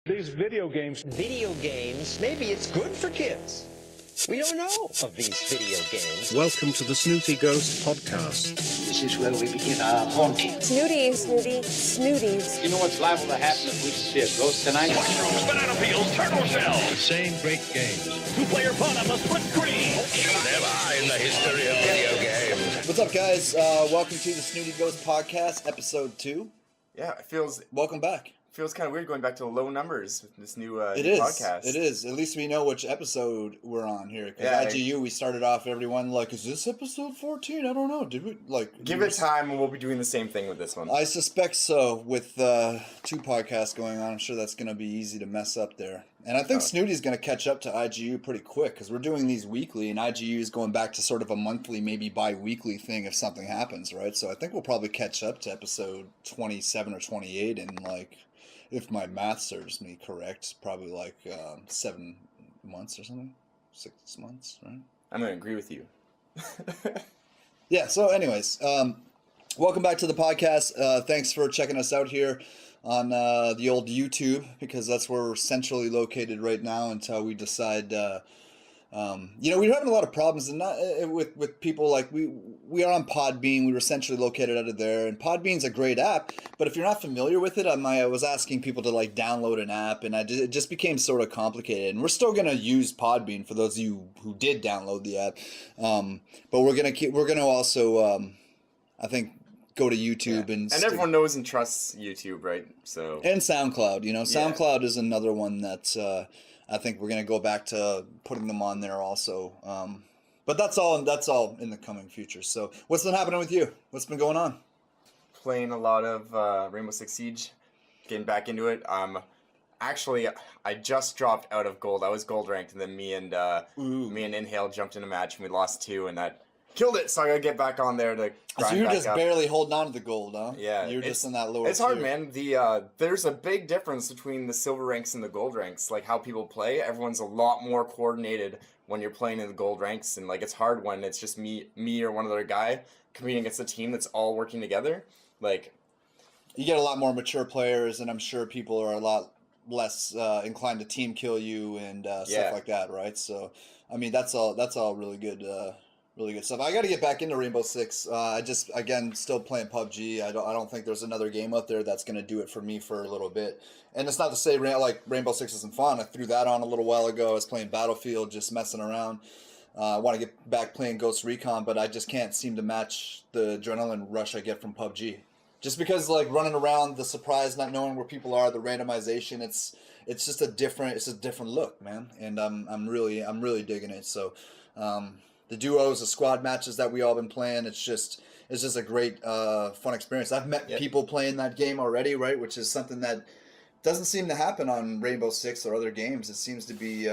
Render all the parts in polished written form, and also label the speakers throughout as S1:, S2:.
S1: These video games.
S2: Video games, maybe it's good for kids. We don't know of these video games.
S3: Welcome to the Snooty Ghost podcast.
S4: This is where we begin our haunting.
S5: Snooty, Snooties.
S6: You know what's liable to happen if we see a ghost tonight?
S7: Mushrooms, banana peels, turtle shells.
S3: Same great games.
S7: Two-player fun on the split screen.
S8: Never in the history of video games.
S9: What's up, guys? Welcome to the Snooty Ghost podcast, episode 2.
S10: Yeah, it feels...
S9: Welcome back.
S10: Feels kind of weird going back to low numbers with this new
S9: podcast.
S10: It
S9: is. At least we know which episode we're on here. Because IGU, we started off everyone like, is this episode 14? I don't know. Did we like...
S10: Give it time and we'll be doing the same thing with this one.
S9: I suspect so. With 2 podcasts going on, I'm sure that's going to be easy to mess up there. And I think Snooty's going to catch up to IGU pretty quick because we're doing these weekly and IGU is going back to sort of a monthly, maybe bi-weekly thing if something happens, right? So I think we'll probably catch up to episode 27 or 28 in like... If my math serves me correct, probably like 7 months or something. 6 months, right?
S10: I'm going to agree with you.
S9: Yeah, so anyways, welcome back to the podcast. Thanks for checking us out here on the old YouTube, because that's where we're centrally located right now until we decide... we're having a lot of problems, and not with people like we are on Podbean. We were centrally located out of there, and Podbean's a great app. But if you're not familiar with it, I was asking people to like download an app, and it just became sort of complicated. And we're still gonna use Podbean for those of you who did download the app, but we're gonna also I think go to YouTube and
S10: everyone knows and trusts YouTube, right? So and
S9: SoundCloud. SoundCloud is another one that's. I think we're going to go back to putting them on there also. But that's all in the coming future. So what's been happening with you? What's been going on?
S10: Playing a lot of Rainbow Six Siege, getting back into it. Actually, I just dropped out of gold. I was gold ranked, and then me and Inhale jumped in a match, and we lost 2, and that killed it. So I got to get back on there to grind
S9: So you're
S10: back
S9: just
S10: up.
S9: barely holding on to the gold, huh?
S10: Yeah.
S9: You're just in that lower
S10: It's hard,
S9: tier.
S10: man. There's a big difference between the silver ranks and the gold ranks. Like, how people play, everyone's a lot more coordinated when you're playing in the gold ranks. And, like, it's hard when it's just me or one other guy competing against a team that's all working together. Like...
S9: You get a lot more mature players, and I'm sure people are a lot less inclined to team kill you and stuff like that, right? So, I mean, that's all really good... Really good stuff. I got to get back into Rainbow Six. Still playing PUBG. I don't think there's another game out there that's going to do it for me for a little bit. And it's not to say like Rainbow Six isn't fun. I threw that on a little while ago. I was playing Battlefield, just messing around. I want to get back playing Ghost Recon, but I just can't seem to match the adrenaline rush I get from PUBG. Just because like running around, the surprise, not knowing where people are, the randomization, it's just a different look, man. And I'm really digging it. So. The duos, the squad matches that we all been playing, it's just a great fun experience. I've met people playing that game already, right? Which is something that doesn't seem to happen on Rainbow Six or other games. It seems to be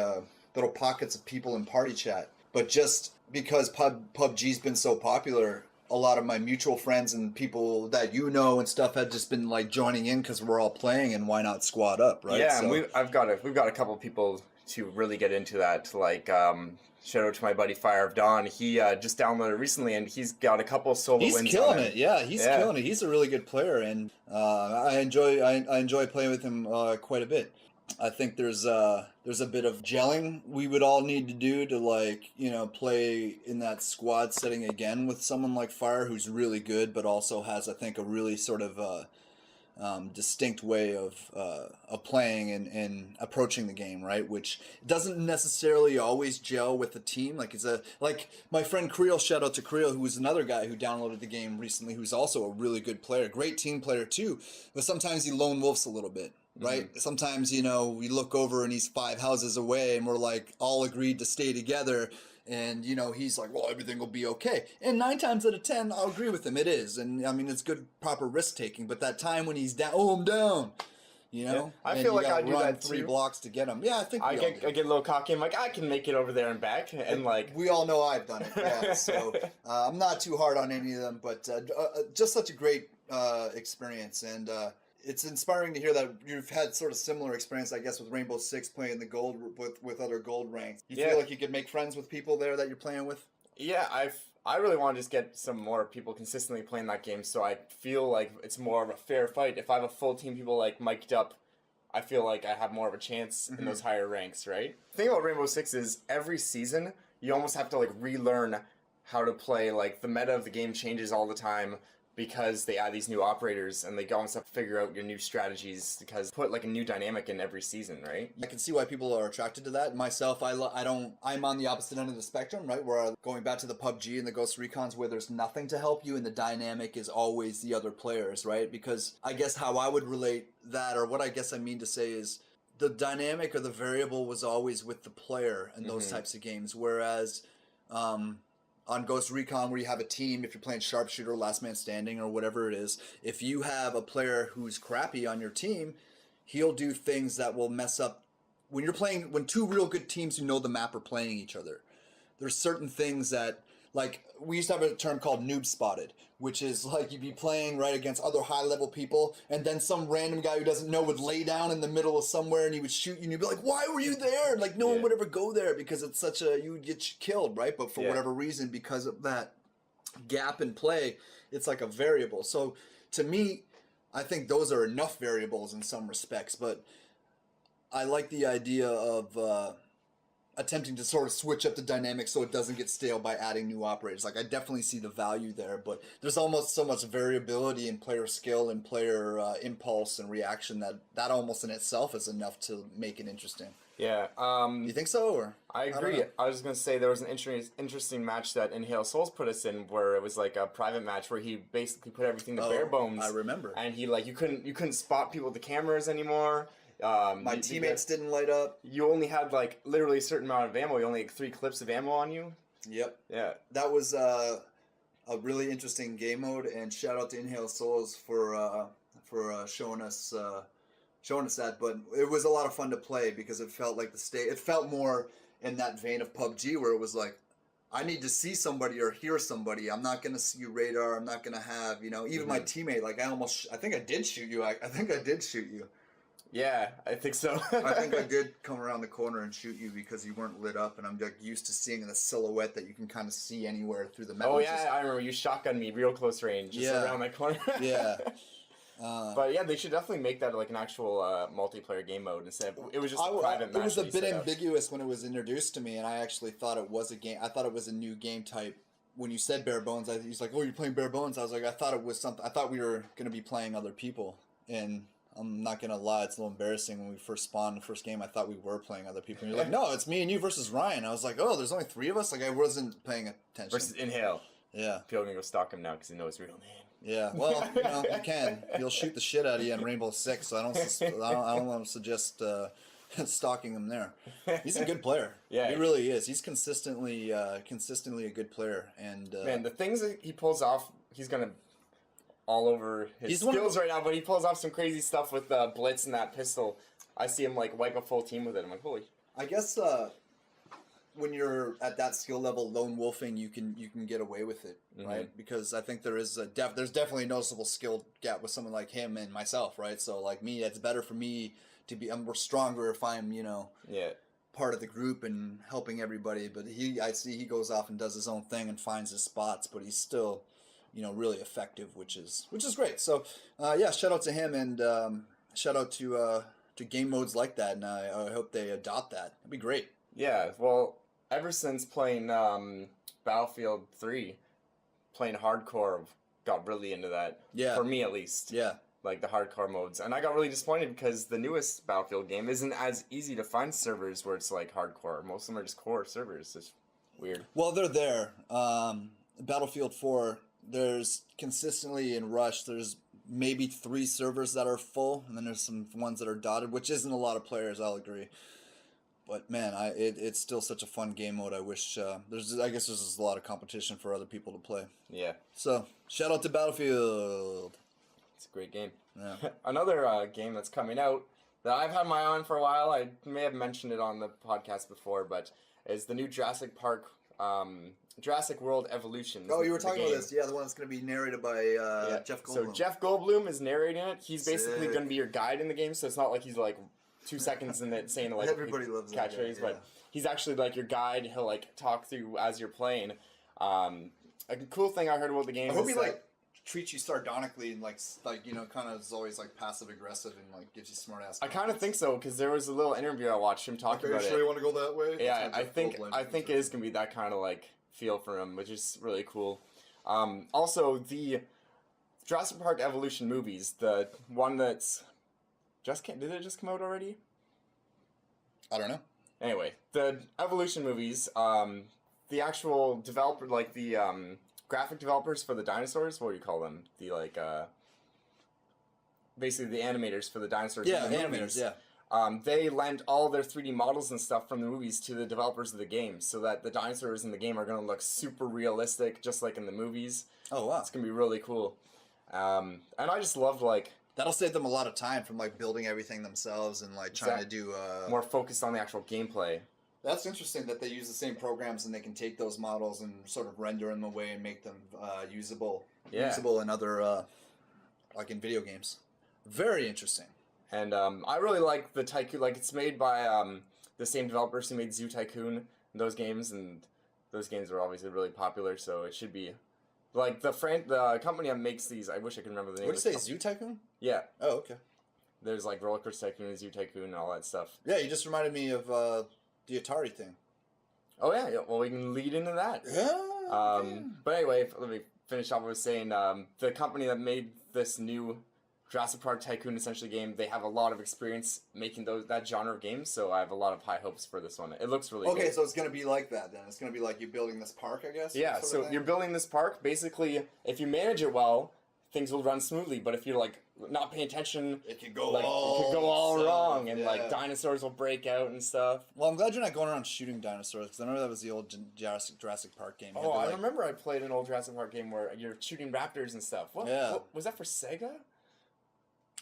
S9: little pockets of people in party chat. But just because PUBG's been so popular, a lot of my mutual friends and people that and stuff had just been like joining in because we're all playing, and why not squad up, right?
S10: Yeah, so, and we've got a couple people to really get into that, like shout out to my buddy Fire of Dawn. He just downloaded recently, and he's got a couple solo wins.
S9: He's killing it. Yeah, he's killing it. He's a really good player, and I enjoy playing with him quite a bit. I think there's a bit of gelling we would all need to do to play in that squad setting again with someone like Fire, who's really good, but also has, I think, a really sort of distinct way of playing and approaching the game, right? Which doesn't necessarily always gel with the team. Like my friend Creel, shout out to Creel, who was another guy who downloaded the game recently, who's also a really good player, great team player too. But sometimes he lone wolfs a little bit, right? Mm-hmm. Sometimes we look over and he's 5 houses away, and we're like all agreed to stay together. And, he's like, well, everything will be okay. And 9 times out of 10, I'll agree with him. It is. And, I mean, it's good, proper risk-taking. But that time when he's down, I'm down, Yeah.
S10: I feel like I do that
S9: 3
S10: too.
S9: blocks to get him. Yeah, I think
S10: I get a little cocky. I'm like, I can make it over there and back. And, like...
S9: We all know I've done it, yeah. So, I'm not too hard on any of them. But just such a great experience. And... it's inspiring to hear that you've had sort of similar experience, I guess, with Rainbow Six playing the gold with other gold ranks. You feel like you could make friends with people there that you're playing with?
S10: Yeah, I really want to just get some more people consistently playing that game, so I feel like it's more of a fair fight. If I have a full team people like mic'd up I feel like I have more of a chance in those higher ranks, right? The thing about Rainbow Six is every season you almost have to like relearn how to play. Like the meta of the game changes all the time because they add these new operators, and they almost have to figure out your new strategies because put like a new dynamic in every season, right?
S9: I can see why people are attracted to that. Myself, I'm on the opposite end of the spectrum, right? Where going back to the PUBG and the Ghost Recons, where there's nothing to help you and the dynamic is always the other players, right? Because I guess how I would relate that, or what I guess I mean to say is, the dynamic or the variable was always with the player in those types of games, whereas on Ghost Recon, where you have a team, if you're playing sharpshooter, last man standing, or whatever it is, if you have a player who's crappy on your team, he'll do things that will mess up. When two real good teams who know the map are playing each other, there's certain things that, like, we used to have a term called noob spotted, which is like you'd be playing right against other high level people, and then some random guy who doesn't know would lay down in the middle of somewhere and he would shoot you, and you'd be like, why were you there? And like, no one would ever go there because it's you would get killed, right? But for whatever reason, because of that gap in play, it's like a variable. So to me, I think those are enough variables in some respects, but I like the idea of attempting to sort of switch up the dynamic so it doesn't get stale by adding new operators. Like, I definitely see the value there, but there's almost so much variability in player skill and player impulse and reaction that almost in itself is enough to make it interesting.
S10: Yeah.
S9: You think so? Or
S10: I agree. I was going to say there was an interesting match that Inhale Souls put us in where it was like a private match where he basically put everything to bare bones.
S9: I remember.
S10: And he you couldn't spot people with the cameras anymore.
S9: My teammates didn't light up.
S10: You only had like literally a certain amount of ammo. You only had 3 clips of ammo on you.
S9: Yep.
S10: Yeah.
S9: That was a really interesting game mode, and shout out to Inhale Souls for showing us that. But it was a lot of fun to play because it felt like it felt more in that vein of PUBG where it was like, I need to see somebody or hear somebody. I'm not gonna see radar. I'm not gonna have even my teammate. Like I think I did shoot you. I think I did shoot you.
S10: Yeah, I think so.
S9: I think I did come around the corner and shoot you because you weren't lit up, and I'm like used to seeing the silhouette that you can kind of see anywhere through the metal.
S10: Oh yeah, I remember you shotgunned me real close range, just around that corner.
S9: Yeah.
S10: But yeah, they should definitely make that like an actual multiplayer game mode instead of, it was just a private match.
S9: It was a bit ambiguous when it was introduced to me, and I actually thought it was a game. I thought it was a new game type. When you said bare bones, he's like, "Oh, you're playing bare bones." I was like, I thought it was something. I thought we were going to be playing other people, and I'm not going to lie, it's a little embarrassing. When we first spawned the first game, I thought we were playing other people. And you're like, no, it's me and you versus Ryan. I was like, oh, there's only 3 of us? Like, I wasn't paying attention.
S10: Versus Inhale.
S9: Yeah.
S10: People are going to go stalk him now because they know his real name.
S9: Yeah, well, you can. He'll shoot the shit out of you in Rainbow Six, so I don't want to suggest stalking him there. He's a good player.
S10: Yeah.
S9: He really is. He's consistently a good player. And
S10: man, the things that he pulls off, he's going to all over his skills right now, but he pulls off some crazy stuff with Blitz and that pistol. I see him like wipe a full team with it. I'm like, holy.
S9: I guess when you're at that skill level, lone wolfing, you can get away with it, right? Because I think there is there's definitely a noticeable skill gap with someone like him and myself, right? So like me, it's better for me to be. I'm stronger if I'm part of the group and helping everybody. But I see he goes off and does his own thing and finds his spots, but he's still really effective, which is great. So, shout out to him, and shout out to game modes like that, and I hope they adopt that. That'd be great.
S10: Yeah, well, ever since playing Battlefield 3, playing hardcore, got really into that. Yeah. For me, at least.
S9: Yeah.
S10: Like the hardcore modes. And I got really disappointed because the newest Battlefield game isn't as easy to find servers where it's like hardcore. Most of them are just core servers. It's weird.
S9: Well, they're there. Battlefield 4... There's consistently in Rush, there's maybe 3 servers that are full, and then there's some ones that are dotted, which isn't a lot of players, I'll agree. But man, it's still such a fun game mode. I wish I guess there's just a lot of competition for other people to play.
S10: Yeah.
S9: So shout out to Battlefield.
S10: It's a great game.
S9: Yeah.
S10: Another game that's coming out that I've had my eye on for a while. I may have mentioned it on the podcast before, but is the new Jurassic World Evolution.
S9: Oh, you were talking about this. Yeah, the one that's going to be narrated by Jeff Goldblum.
S10: So Jeff Goldblum is narrating it. He's basically going to be your guide in the game, so it's not like he's like 2 seconds in it saying like
S9: everybody loves
S10: catchphrase, but he's actually like your guide. He'll like talk through as you're playing. A cool thing I heard about the game
S9: I hope he like treats you sardonically and like you know, kind of is always like passive aggressive and like gives you smart ass.
S10: I kind of think so because there was a little interview I watched him talking about it.
S9: Are you sure you want to go that way?
S10: Yeah, I think it is gonna be that kind of like feel for him, which is really cool. Also, the Jurassic Park Evolution movies, the one that's did it just come out already?
S9: I don't know.
S10: Anyway, the Evolution movies, the actual developer, like the graphic developers for the dinosaurs, what do you call them? The like, basically the animators for the dinosaurs.
S9: Yeah,
S10: in the
S9: animators.
S10: movies.
S9: Yeah.
S10: They lent all their 3D models and stuff from the movies to the developers of the game, so that the dinosaurs in the game are going to look super realistic, just like in the movies.
S9: Oh wow,
S10: it's going to be really cool. And I just loved like.
S9: That'll save them a lot of time from like building everything themselves and like trying to do
S10: more focused on the actual gameplay.
S9: That's interesting that they use the same programs and they can take those models and sort of render them away and make them usable in other like in video games. Very interesting.
S10: And I really like the Tycoon. Like it's made by the same developers who made Zoo Tycoon and those games are obviously really popular. So it should be. Like the company that makes these, I wish I could remember the name.
S9: What did you say, Zoo Tycoon?
S10: Yeah.
S9: Oh, okay.
S10: There's like Roller Coaster Tycoon and Zoo Tycoon and all that stuff.
S9: Yeah, you just reminded me of the Atari thing.
S10: Oh yeah, well we can lead into that.
S9: Yeah.
S10: But anyway, let me finish off with saying the company that made this new Jurassic Park Tycoon essentially game, they have a lot of experience making that genre of games, so I have a lot of high hopes for this one. It looks really good.
S9: Okay, so it's going to be like that then. It's going to be like you building this park, I guess?
S10: Yeah, so you're building this park. Basically, if you manage it well, things will run smoothly, but if you're like not paying attention,
S9: it could go
S10: all wrong, and like dinosaurs will break out and stuff.
S9: Well, I'm glad you're not going around shooting dinosaurs, because I remember that was the old Jurassic Park game.
S10: Oh, I remember I played an old Jurassic Park game where you're shooting raptors and stuff. What was that for Sega?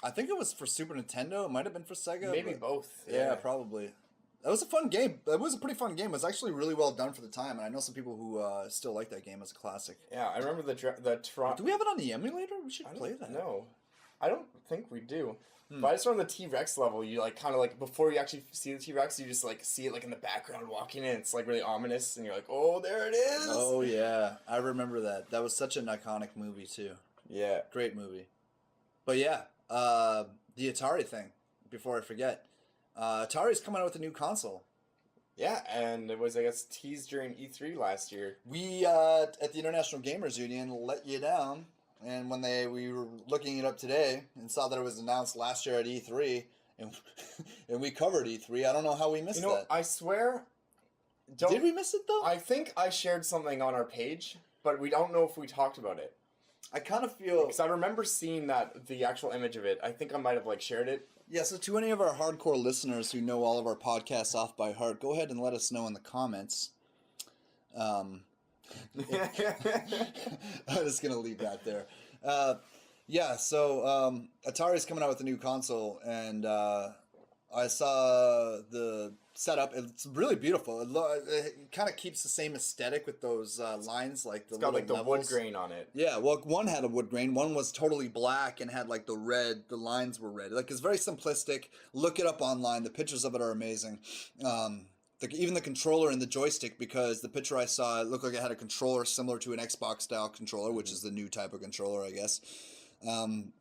S9: I think it was for Super Nintendo. It might have been for Sega.
S10: Maybe both.
S9: Yeah, probably. That was a fun game. It was a pretty fun game. It was actually really well done for the time, and I know some people who still like that game as a classic.
S10: Yeah, I remember the Toronto.
S9: Do we have it on the emulator? We should play that.
S10: No, I don't think we do. But I just remember the T-Rex level. You like kind of like before you actually see the T-Rex, you just like see it like in the background walking in. It's like really ominous, and you're like, oh, there it is.
S9: Oh yeah, I remember that. That was such an iconic movie too.
S10: Yeah,
S9: great movie. But yeah, the Atari thing. Before I forget. Atari's coming out with a new console.
S10: Yeah, and it was, I guess, teased during E3 last year.
S9: We, at the International Gamers Union, let you down. And when we were looking it up today and saw that it was announced last year at E3, and we covered E3, I don't know how we missed that.
S10: I swear...
S9: Did we miss it, though?
S10: I think I shared something on our page, but we don't know if we talked about it.
S9: I kind of feel...
S10: Because I remember seeing the actual image of it. I think I might have, shared it.
S9: Yeah, so to any of our hardcore listeners who know all of our podcasts off by heart, go ahead and let us know in the comments. I'm just going to leave that there. Yeah, so Atari's coming out with a new console, and I saw the setup. It's really beautiful. It kind of keeps the same aesthetic with those lines, like the
S10: it's got like the
S9: levels.
S10: wood grain on it.
S9: Yeah, well, one had a wood grain. One was totally black and had like the red. The lines were red. Like it's very simplistic. Look it up online. The pictures of it are amazing. Even the controller and the joystick, because the picture I saw, it looked like it had a controller similar to an Xbox style controller, which is the new type of controller, I guess. And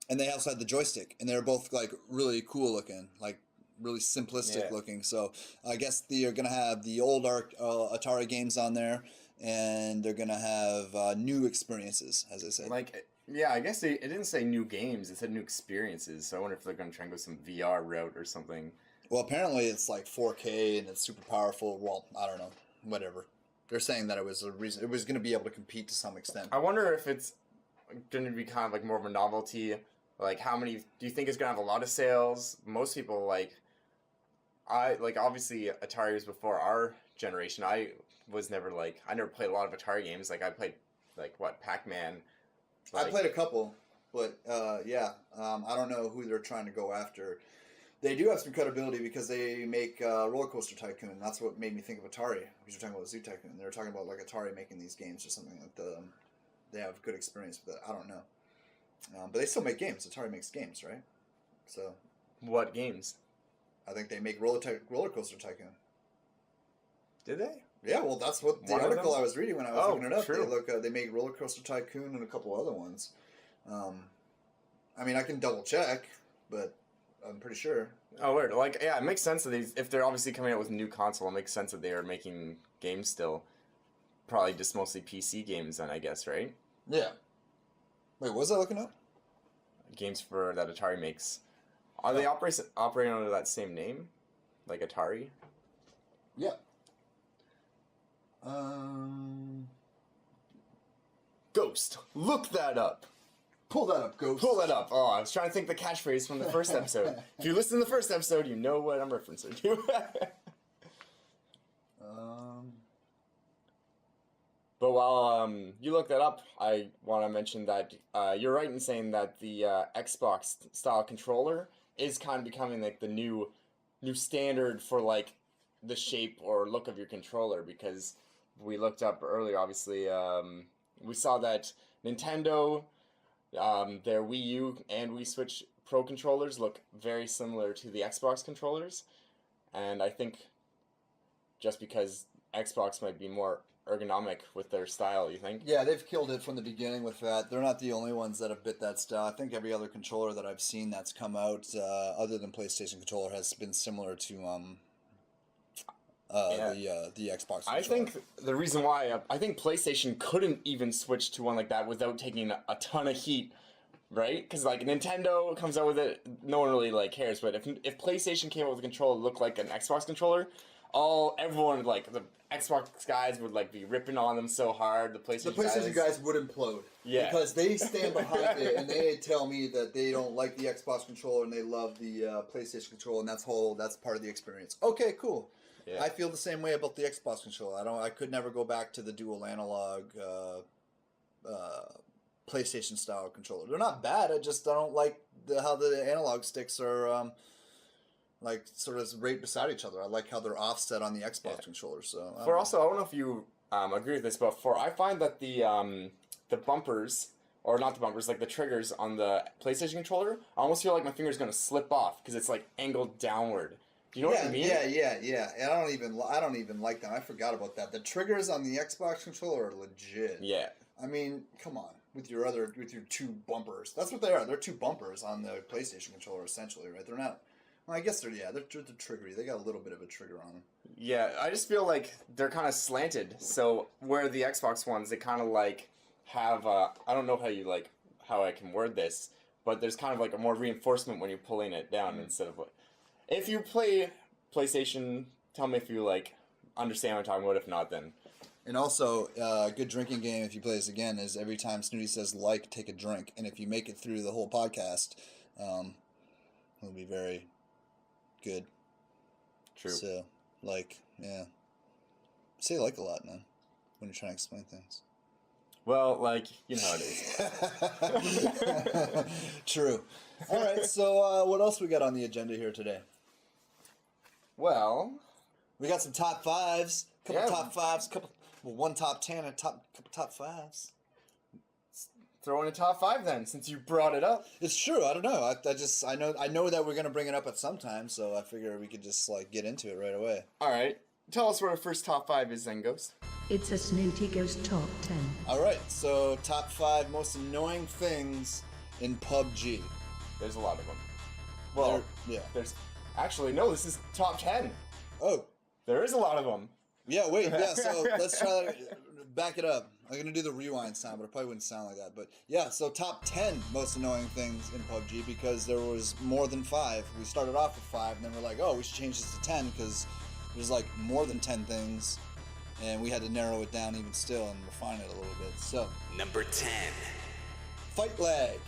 S9: they also had the joystick, and they were both like really cool looking, like really simplistic looking. So I guess they're gonna have the old Atari games on there, and they're gonna have new experiences, as I said.
S10: I guess it didn't say new games; it said new experiences. So I wonder if they're gonna try and go some VR route or something.
S9: Well, apparently it's like 4K and it's super powerful. Well, I don't know, whatever. They're saying that it was going to be able to compete to some extent.
S10: I wonder if it's going to be kind of like more of a novelty. Like, how many do you think it's going to have a lot of sales? Most people obviously Atari was before our generation. I never played a lot of Atari games. Like I played Pac-Man.
S9: I played a couple, but I don't know who they're trying to go after. They do have some credibility because they make Roller Coaster Tycoon. That's what made me think of Atari, because you're talking about Zoo Tycoon. They were talking about like Atari making these games or something. They have good experience with it. I don't know. But they still make games. Atari makes games, right? So.
S10: What games?
S9: I think they make Roller Coaster Tycoon.
S10: Did they?
S9: Yeah, well, that's what the
S10: One of
S9: article
S10: them?
S9: I was reading when I was
S10: Oh,
S9: looking it up.
S10: true.
S9: They make Roller Coaster Tycoon and a couple other ones. I mean, I can double check, but I'm pretty sure.
S10: Oh, weird. Like, yeah, it makes sense that if they're obviously coming out with a new console, it makes sense that they are making games still. Probably just mostly PC games then, I guess, right?
S9: Yeah. Wait, what was I looking up?
S10: Games for that Atari makes. Are they operating under that same name? Like Atari?
S9: Yeah.
S10: Ghost. Look that up.
S9: Pull that up, Ghost.
S10: Pull that up. Oh, I was trying to think the catchphrase from the first episode. If you listen to the first episode, you know what I'm referencing to. But while you look that up, I want to mention that you're right in saying that the Xbox style controller is kind of becoming like the new standard for like the shape or look of your controller, because we looked up earlier, obviously, we saw that Nintendo, their Wii U and Wii Switch Pro controllers look very similar to the Xbox controllers, and I think just because Xbox might be more ergonomic with their style, you think?
S9: Yeah, they've killed it from the beginning with that. They're not the only ones that have bit that style. I think every other controller that I've seen that's come out, other than PlayStation controller, has been similar to the Xbox controller.
S10: I think the reason why I think PlayStation couldn't even switch to one like that without taking a ton of heat, right? Because like Nintendo comes out with it, no one really like cares. But if PlayStation came out with a controller that looked like an Xbox controller, everyone like the Xbox guys would like be ripping on them so hard. The PlayStation
S9: guys would implode.
S10: Yeah.
S9: Because they stand behind it and they tell me that they don't like the Xbox controller and they love the PlayStation controller, and that's part of the experience. Okay, cool.
S10: Yeah.
S9: I feel the same way about the Xbox controller. I could never go back to the dual analog PlayStation style controller. They're not bad. I don't like how the analog sticks are like sort of right beside each other. I like how they're offset on the Xbox controller. So
S10: I don't know if you agree with this, but I find that the bumpers, or not the bumpers, like the triggers on the PlayStation controller, I almost feel like my finger's gonna slip off because it's like angled downward. Do you know what I mean?
S9: Yeah. And I don't even like them. I forgot about that. The triggers on the Xbox controller are legit.
S10: Yeah.
S9: I mean, come on. With your two bumpers. That's what they are. They're two bumpers on the PlayStation controller, essentially, right? They're not. Well, I guess they're triggery. They got a little bit of a trigger on them.
S10: Yeah, I just feel like they're kind of slanted. So where the Xbox ones, they kind of like have I don't know how I can word this, but there's kind of like a more reinforcement when you're pulling it down instead of like. If you play PlayStation, tell me if you like understand what I'm talking about. If not, then.
S9: And also, a good drinking game, if you play this again, is every time Snooty says like, take a drink. And if you make it through the whole podcast, it'll be very good.
S10: True.
S9: So, like, yeah. Say like a lot, man, when you're trying to explain things.
S10: Well, like, you know how it is.
S9: True. All right, so what else we got on the agenda here today?
S10: Well,
S9: we got some top fives, top fives, one top 10 and couple top fives.
S10: Throw in a top 5 then, since you brought it up.
S9: It's true. I don't know. I know that we're gonna bring it up at some time, so I figure we could just like get into it right away.
S10: All right, tell us what our first top 5 is then, Ghost.
S1: It's a Snooty Ghost top 10.
S9: All right, so top 5 most annoying things in PUBG.
S10: There's a lot of them. Well, there's actually no. This is top 10.
S9: Oh,
S10: there is a lot of them.
S9: Yeah, wait, yeah. So let's try to back it up. I'm gonna do the rewind sound, but it probably wouldn't sound like that. But yeah, so top 10 most annoying things in PUBG, because there was more than 5. We started off with 5, and then we're like, oh, we should change this to 10 because there's like more than 10 things, and we had to narrow it down even still and refine it a little bit. So
S11: number 10,
S9: fight lag.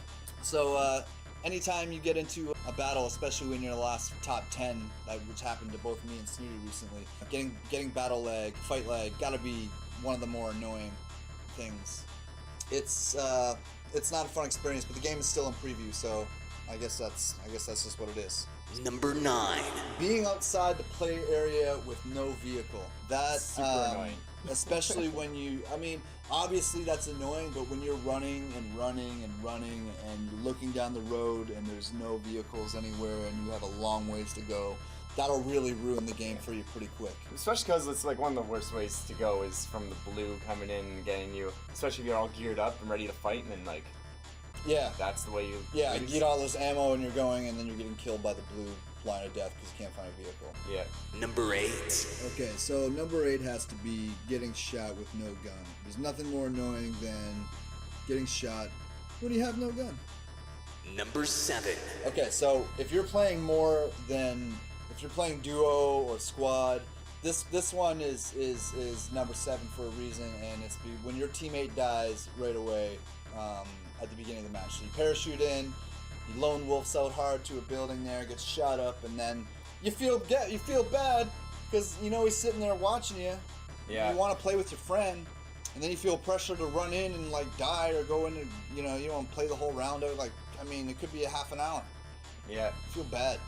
S9: So anytime you get into a battle, especially when you're in the last top 10, which happened to both me and Snooty recently, getting battle lag, fight lag, gotta be one of the more annoying things. It's not a fun experience, but the game is still in preview, so I guess that's just what it is.
S11: Number 9,
S9: being outside the play area with no vehicle. That's
S10: super annoying.
S9: Especially when obviously that's annoying, but when you're running and you're looking down the road and there's no vehicles anywhere and you have a long ways to go, that'll really ruin the game for you pretty quick.
S10: Especially because it's like one of the worst ways to go is from the blue coming in and getting you, especially if you're all geared up and ready to fight, and then like,
S9: yeah,
S10: that's the way you.
S9: Yeah, you get all this ammo and you're going, and then you're getting killed by the blue line of death because you can't find a vehicle.
S10: Yeah.
S11: Number 8.
S9: Okay, so number 8 has to be getting shot with no gun. There's nothing more annoying than getting shot when you have no gun.
S11: Number 7.
S9: Okay, so if you're playing if you're playing duo or squad, this one is number 7 for a reason, and it's when your teammate dies right away at the beginning of the match. So you parachute in, you lone wolfs out hard to a building there, gets shot up, and then you feel bad because you know he's sitting there watching you.
S10: Yeah.
S9: You want to play with your friend, and then you feel pressure to run in and like die or go in and you want to play the whole round out. Like, I mean, it could be a half an hour.
S10: Yeah.
S9: You feel bad.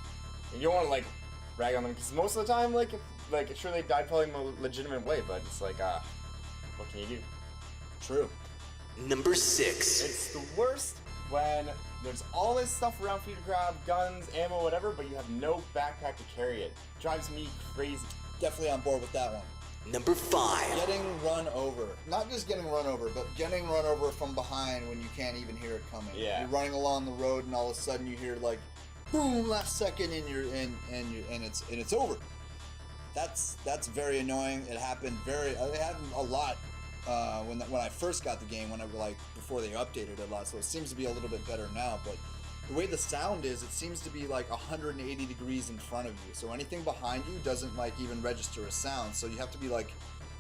S10: And you don't want to like rag on them because most of the time, like sure they died probably in a legitimate way, but it's like what can you do?
S9: True.
S11: Number 6.
S10: It's the worst when there's all this stuff around for you to grab, guns, ammo, whatever, but you have no backpack to carry it. Drives me crazy.
S9: Definitely on board with that one.
S11: Number 5.
S9: Getting run over. Not just getting run over, but getting run over from behind when you can't even hear it coming.
S10: Yeah.
S9: You're running along the road and all of a sudden you hear like boom last second and it's over. That's very annoying. It happened a lot when I first got the game, before they updated it a lot, so it seems to be a little bit better now, but the way the sound is, it seems to be like 180 degrees in front of you, so anything behind you doesn't like even register a sound, so you have to be like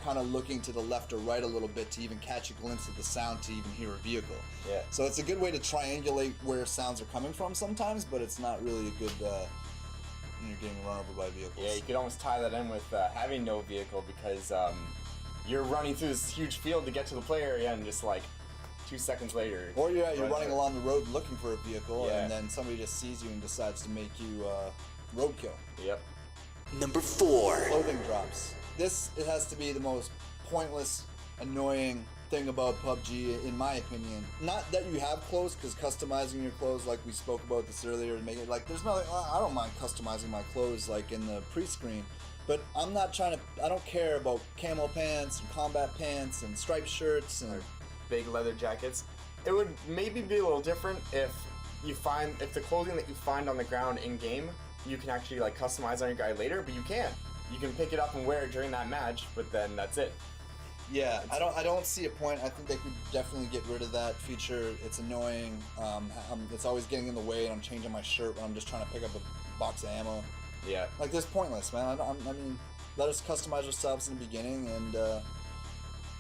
S9: kind of looking to the left or right a little bit to even catch a glimpse of the sound to even hear a vehicle.
S10: Yeah.
S9: So it's a good way to triangulate where sounds are coming from sometimes, but it's not really a good when you're getting run over by vehicles.
S10: Yeah, you could almost tie that in with having no vehicle because you're running through this huge field to get to the play area and just like 2 seconds later.
S9: Or you're running along the road looking for a vehicle,
S10: yeah,
S9: and then somebody just sees you and decides to make you roadkill.
S10: Yep.
S11: Number 4.
S9: Clothing drops. It has to be the most pointless, annoying thing about PUBG, in my opinion. Not that you have clothes, because customizing your clothes, like we spoke about this earlier, and make it like there's nothing. I don't mind customizing my clothes like in the pre-screen, but I don't care about camo pants and combat pants and striped shirts and
S10: big leather jackets. It would maybe be a little different if the clothing that you find on the ground in game, you can actually like customize on your guy later, but you can't. You can pick it up and wear it during that match, but then that's it.
S9: Yeah, I don't see a point. I think they could definitely get rid of that feature. It's annoying. It's always getting in the way, and I'm changing my shirt when I'm just trying to pick up a box of ammo.
S10: Yeah.
S9: Like, this pointless, man. I mean, let us customize ourselves in the beginning, and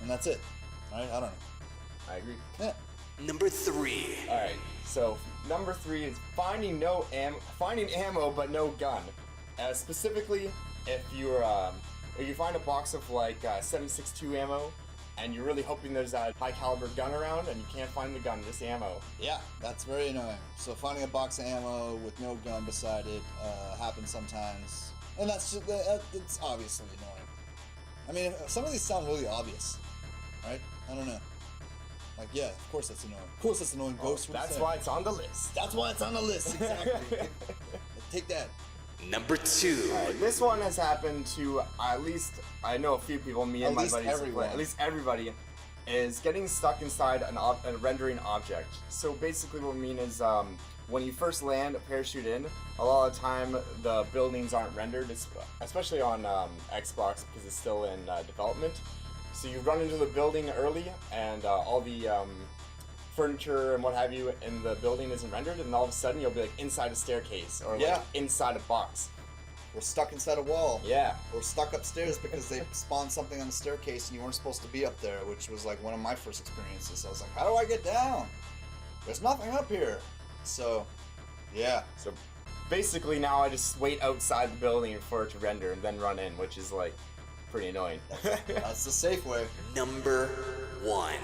S9: that's it. Right? I don't know.
S10: I agree.
S9: Yeah.
S11: Number 3.
S10: All right. So number 3 is finding ammo but no gun. Specifically, if you find a box of like 7.62 ammo, and you're really hoping there's a high caliber gun around, and you can't find the gun, just ammo.
S9: Yeah, that's very annoying. So finding a box of ammo with no gun beside it happens sometimes, and it's obviously annoying. I mean, some of these sound really obvious, right? I don't know. Like, yeah, of course that's annoying. Of course that's annoying, Ghost.
S10: That's why it's on the list.
S9: That's why it's on the list, exactly. Take that.
S11: Number 2.
S10: Alright, this one has happened to at least, I know a few people, me and my buddies, at least everybody, is getting stuck inside a rendering object. So basically what I mean is, when you first land, parachute in, a lot of the time the buildings aren't rendered, especially on Xbox because it's still in development. So you run into the building early, and all the furniture and what have you in the building isn't rendered, and all of a sudden you'll be like inside a staircase or like inside a box.
S9: We're stuck inside a wall.
S10: Yeah.
S9: We're stuck upstairs because they spawned something on the staircase and you weren't supposed to be up there, which was like one of my first experiences. I was like, how do I get down? There's nothing up here. So, yeah.
S10: So basically now I just wait outside the building for it to render and then run in, which is like pretty annoying.
S9: That's the safe way.
S11: Number 1.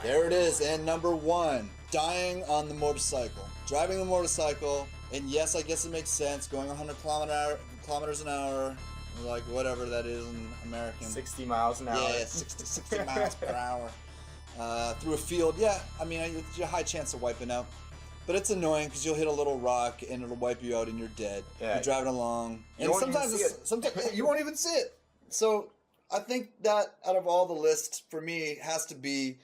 S9: There it is, and number 1, dying on the motorcycle. Driving the motorcycle, and yes, I guess it makes sense, going 100 kilometers an hour, or like whatever that is in American.
S10: 60 miles an hour.
S9: Yeah, 60 miles per hour. Through a field, yeah, I mean, it's a high chance of wiping out. But it's annoying because you'll hit a little rock and it'll wipe you out and you're dead.
S10: Yeah.
S9: You're driving along, and
S10: won't
S9: sometimes
S10: even see it.
S9: sometimes you won't even see it. So I think that out of all the lists for me has to be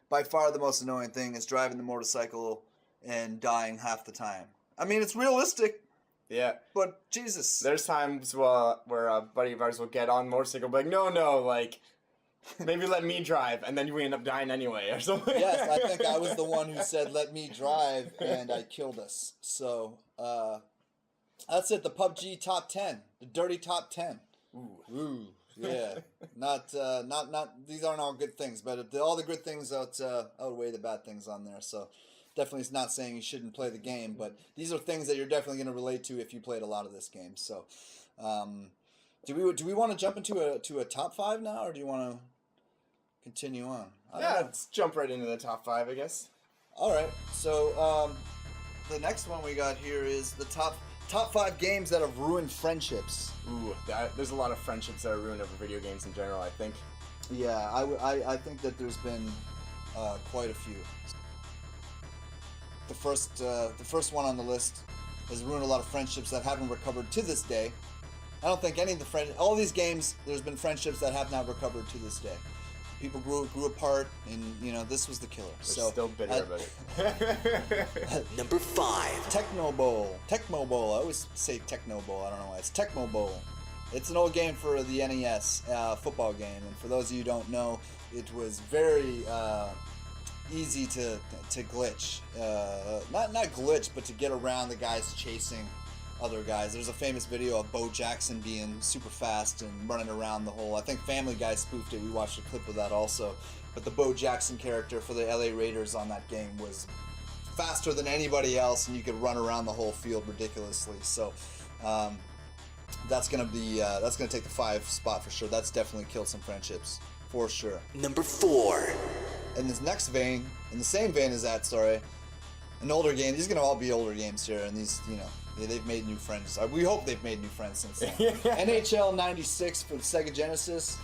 S9: by far the most annoying thing is driving the motorcycle and dying half the time. I mean, it's realistic.
S10: Yeah.
S9: But Jesus.
S10: There's times where a buddy of ours will get on motorcycle, be like, no, like, maybe let me drive, and then we end up dying anyway, or something.
S9: Yes, I think I was the one who said, let me drive, and I killed us. So, that's it, the PUBG top 10. The dirty top 10. Ooh, yeah. Not, these aren't all good things, but all the good things outweigh the bad things on there, so... Definitely it's not saying you shouldn't play the game, but these are things that you're definitely going to relate to if you played a lot of this game. So, do we want to jump into a top 5 now, or do you want to continue on?
S10: Let's jump right into the top 5, I guess.
S9: All right. So, the next one we got here is the top 5 games that have ruined friendships.
S10: Ooh, there's a lot of friendships that are ruined over video games in general, I think.
S9: Yeah, I think that there's been quite a few. The first one on the list has ruined a lot of friendships that haven't recovered to this day. I don't think any of the all these games, there's been friendships that have not recovered to this day. People grew apart, and this was the killer.
S10: They're still bitter about it.
S11: Number 5.
S9: Tecmo Bowl. I always say Techno Bowl. I don't know why. It's Tecmo Bowl. It's an old game for the NES, football game. And for those of you who don't know, it was very easy to glitch. Not glitch, but to get around the guys chasing other guys. There's a famous video of Bo Jackson being super fast and running around the whole... I think Family Guy spoofed it. We watched a clip of that also. But the Bo Jackson character for the LA Raiders on that game was faster than anybody else, and you could run around the whole field ridiculously. So that's gonna take the 5 spot for sure. That's definitely killed some friendships for sure.
S11: Number 4.
S9: In this next vein, in the same vein as that, an older game. These are gonna all be older games here, and these, they've made new friends. We hope they've made new friends since then. NHL 96 for the Sega Genesis.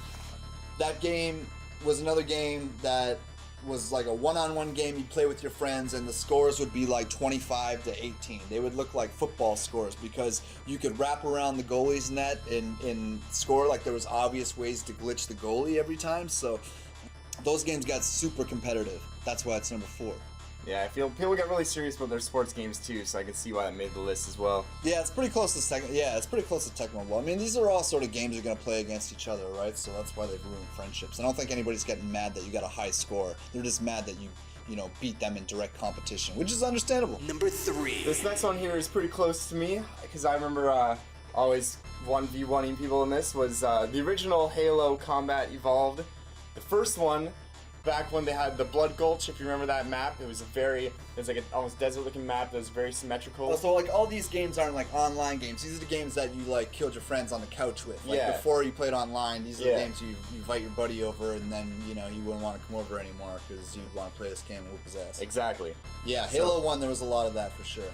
S9: That game was another game that was like a one-on-one game you'd play with your friends, and the scores would be like 25-18. They would look like football scores because you could wrap around the goalie's net and score. Like there was obvious ways to glitch the goalie every time. So those games got super competitive. That's why it's number 4.
S10: Yeah, I feel people get really serious about their sports games too, so I can see why it made the list as well.
S9: Yeah, it's pretty close to it's pretty close to Tecmo Bowl. I mean, these are all sort of games you're going to play against each other, right? So that's why they've ruined friendships. I don't think anybody's getting mad that you got a high score. They're just mad that you beat them in direct competition, which is understandable.
S11: Number 3.
S10: This next one here is pretty close to me, because I remember always 1v1ing people in this, was the original Halo Combat Evolved. The first one, back when they had the Blood Gulch, if you remember that map, it was like an almost desert-looking map that was very symmetrical.
S9: So like all these games aren't like online games. These are the games that you like killed your friends on the couch with. Like before you played online, these are the games you invite your buddy over, and then you wouldn't want to come over anymore because you'd want to play this game and whoop his ass.
S10: Exactly.
S9: Yeah, Halo 1, there was a lot of that for sure.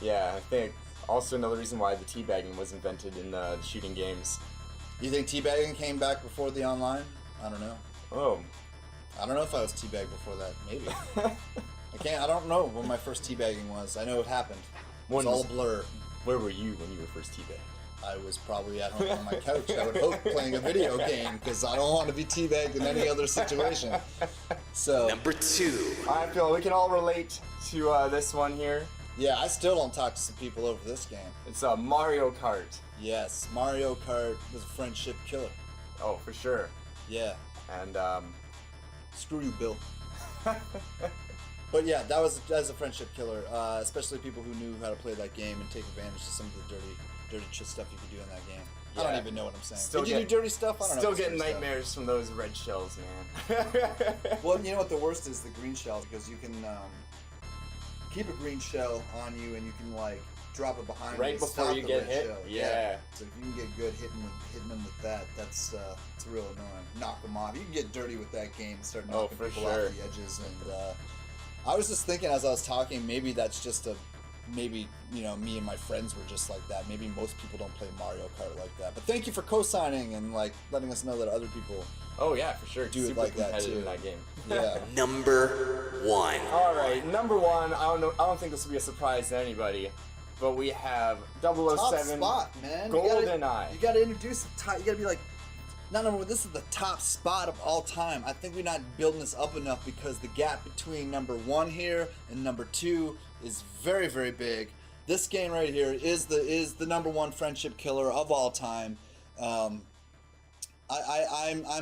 S10: Yeah, I think also another reason why the teabagging was invented in the shooting games.
S9: You think teabagging came back before the online? I don't know.
S10: Oh.
S9: I don't know if I was teabagged before that. Maybe. I don't know when my first teabagging was. I know it happened. It was all a blur.
S10: Where were you when you were first teabagged?
S9: I was probably at home on my couch, I would hope, playing a video game, because I don't want to be teabagged in any other situation. So
S11: Number 2.
S10: I feel we can all relate to this one here.
S9: Yeah, I still don't talk to some people over this game.
S10: It's Mario Kart.
S9: Yes, Mario Kart was a friendship killer.
S10: Oh, for sure.
S9: Yeah.
S10: And
S9: screw you, Bill. But yeah, that's a friendship killer, especially people who knew how to play that game and take advantage of some of the dirty stuff you could do in that game. Yeah. I don't even know what I'm saying. Did you do dirty stuff? I don't know.
S10: Still getting nightmares from those red shells, man.
S9: Well, you know what the worst is? The green shells, because you can keep a green shell on you and you can like drop it behind
S10: right before you get hit. Yeah.
S9: So if you can get good hitting them with that, it's real annoying. Knock them off. You can get dirty with that game and start knocking people off the edges. And I was just thinking as I was talking, maybe that's just a maybe, you know, me and my friends were just like that. Maybe most people don't play Mario Kart like that. But thank you for co-signing and like letting us know that other people.
S10: Oh yeah, for sure.
S9: Do it like that too.
S10: In that game.
S9: Yeah.
S11: Number 1.
S10: All right, number 1. I don't think this will be a surprise to anybody, but we have 007.
S9: Top spot, man.
S10: GoldenEye.
S9: You gotta introduce the top. You gotta be like, not number 1. This is the top spot of all time. I think we're not building this up enough because the gap between number 1 here and number 2 is very, very big. This game right here is the number 1 friendship killer of all time. I'm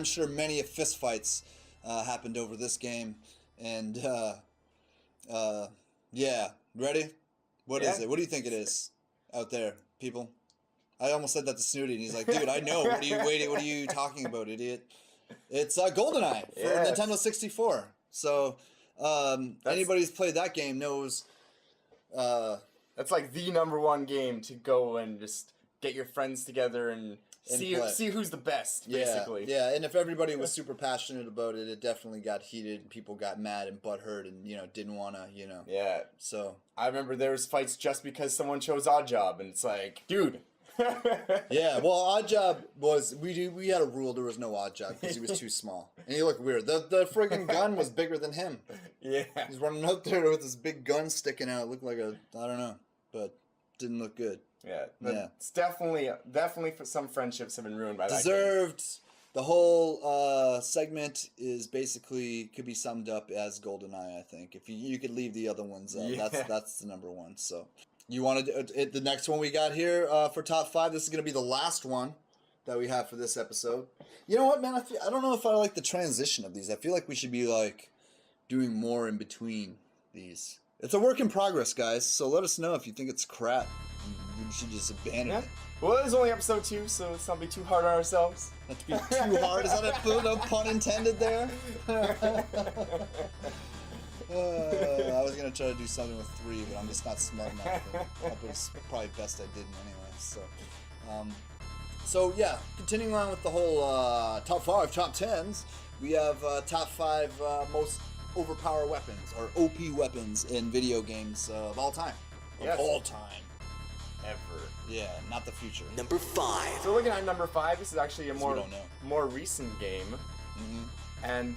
S9: sure many fistfights happened over this game, and yeah, ready? What is it? What do you think it is out there, people? I almost said that to Snooty, and he's like, "Dude, I know. What are you talking about, idiot?" It's GoldenEye for Nintendo 64. So anybody who's played that game knows.
S10: That's like the number 1 game to go and just get your friends together and see who's the best, basically.
S9: Yeah, and if everybody was super passionate about it, it definitely got heated, and people got mad and butthurt and, you know, didn't want to, you know.
S10: Yeah.
S9: So.
S10: I remember there was fights just because someone chose Oddjob, and it's like, dude.
S9: Yeah, well, Oddjob was, we had a rule there was no Oddjob because he was too small. And he looked weird. The friggin' gun was bigger than him.
S10: Yeah.
S9: He's running out there with this big gun sticking out. It looked like I don't know, but didn't look good.
S10: Yeah, it's definitely for some friendships have been ruined by that.
S9: Deserved. The whole segment is basically could be summed up as GoldenEye. I think if you could leave the other ones out, that's the number 1. So you want to the next one we got here for top 5. This is gonna be the last one that we have for this episode. You know what, man? I don't know if I like the transition of these. I feel like we should be like doing more in between these. It's a work in progress, guys. So let us know if you think it's crap. We should just abandon it.
S10: Well, it was only episode 2, so let's not be too hard on ourselves.
S9: Not to be too hard. Is that no pun intended there? I was gonna try to do something with 3, but I'm just not smart enough. That was probably best I didn't anyway. So yeah, continuing on with the whole top 5, top 10s, we have top 5 most overpower weapons or OP weapons in video games of all time. Of all time.
S10: Ever.
S9: Yeah, not the future.
S11: Number 5.
S10: So looking at number 5, this is actually a more recent game.
S9: Mm-hmm.
S10: And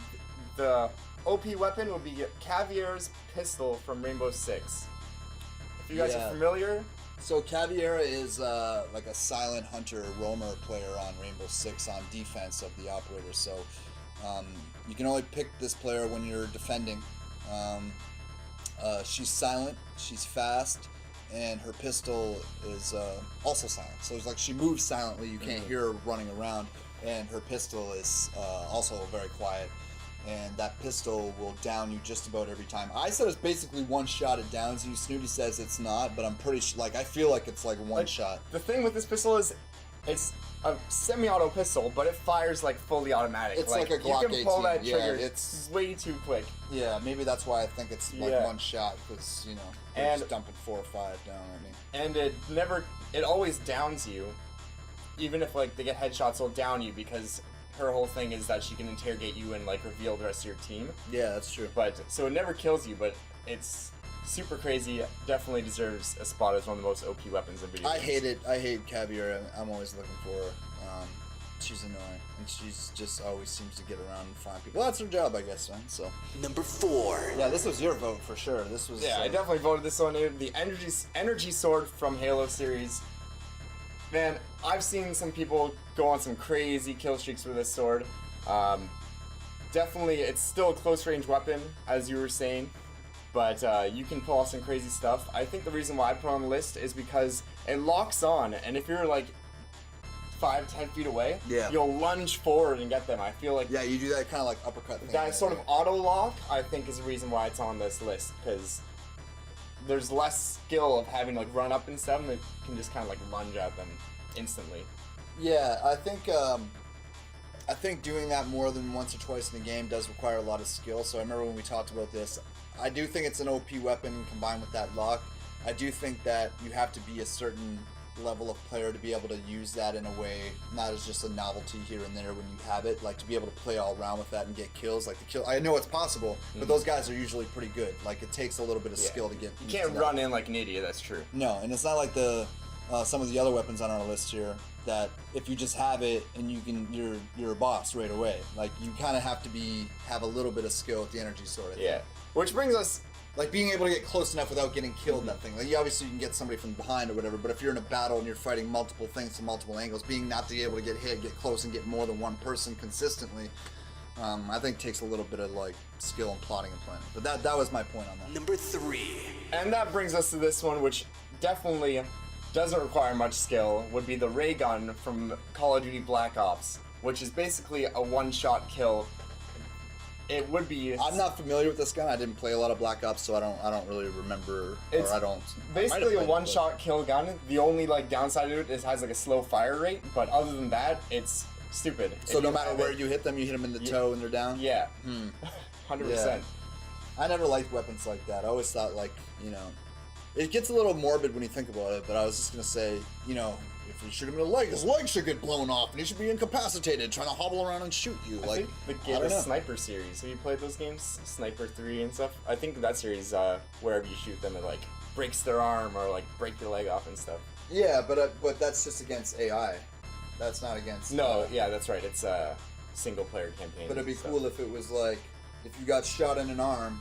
S10: the OP weapon will be Cavier's pistol from Rainbow Six. If you guys are familiar.
S9: So Caviera is like a silent hunter roamer player on Rainbow Six on defense of the operator. So you can only pick this player when you're defending. She's silent, she's fast, and her pistol is also silent. So it's like she moves silently, you can't hear her running around, and her pistol is also very quiet. And that pistol will down you just about every time. I said it's basically one shot it downs you. Snooty says it's not, but I'm pretty sure, I feel like it's like one shot.
S10: The thing with this pistol is, it's a semi-auto pistol, but it fires fully automatic.
S9: It's like a Glock 18.
S10: You can pull that trigger.
S9: It's
S10: way too quick.
S9: Yeah, maybe that's why I think it's one shot, because they're just dumping 4 or 5 down at me.
S10: And it always downs you, even if they get headshots, it'll down you because her whole thing is that she can interrogate you and reveal the rest of your team.
S9: Yeah, that's true.
S10: But so it never kills you, but it's super crazy. Definitely deserves a spot as one of the most OP weapons in video games.
S9: I hate it. I hate Caviar. I'm always looking for her. She's annoying, and she's just always seems to get around and find people. Well, that's her job, I guess, man. So
S11: Number 4.
S9: Yeah, this was your vote for sure. This was.
S10: Yeah, I definitely voted this one in. The energy sword from Halo series. Man, I've seen some people go on some crazy kill streaks with this sword. Definitely, it's still a close-range weapon, as you were saying, but you can pull off some crazy stuff. I think the reason why I put it on the list is because it locks on, and if you're 5-10 feet away, you'll lunge forward and get them. I feel like
S9: you do that kind of uppercut thing.
S10: That sort of auto lock, I think, is the reason why it's on this list, because there's less skill of having run up and stuff, and it can just kind of lunge at them instantly.
S9: Yeah, I think doing that more than once or twice in the game does require a lot of skill. So I remember when we talked about this, I do think it's an OP weapon combined with that lock. I do think that you have to be a certain level of player to be able to use that in a way, not as just a novelty here and there when you have it, like to be able to play all around with that and get kills. Like the kill, I know it's possible, but those guys are usually pretty good. Like it takes a little bit of skill to get.
S10: You can't run in like an idiot. That's true.
S9: No, and it's not like the some of the other weapons on our list here that if you just have it and you're a boss right away. Like you kind of have to have a little bit of skill with the energy sword. I think.
S10: Yeah, which brings us.
S9: Like being able to get close enough without getting killed in that thing. Like obviously you can get somebody from behind or whatever, but if you're in a battle and you're fighting multiple things from multiple angles, being not to be able to get hit, get close, and get more than one person consistently, I think takes a little bit of like skill and plotting and planning. But that was my point on that.
S11: Number 3.
S10: And that brings us to this one, which definitely doesn't require much skill, would be the ray gun from Call of Duty Black Ops, which is basically a one-shot kill. It would be.
S9: I'm not familiar with this gun. I didn't play a lot of Black Ops, so I don't really remember.
S10: It's
S9: or I don't.
S10: Basically a one-shot kill gun. The only like downside to it is it has like a slow fire rate, but other than that, it's stupid.
S9: So no matter where you hit them in the toe and they're down.
S10: Yeah. 100%.
S9: I never liked weapons like that. I always thought like it gets a little morbid when you think about it. But I was just gonna say if you shoot him in the leg, his leg should get blown off, and he should be incapacitated, trying to hobble around and shoot you.
S10: I think the Sniper series. Have you played those games? Sniper 3 and stuff? I think that series, wherever you shoot them, it like breaks their arm or like break their leg off and stuff.
S9: Yeah, but that's just against AI. That's not against.
S10: No, yeah, that's right. It's a single player campaign.
S9: But it'd be cool if it was like if you got shot in an arm,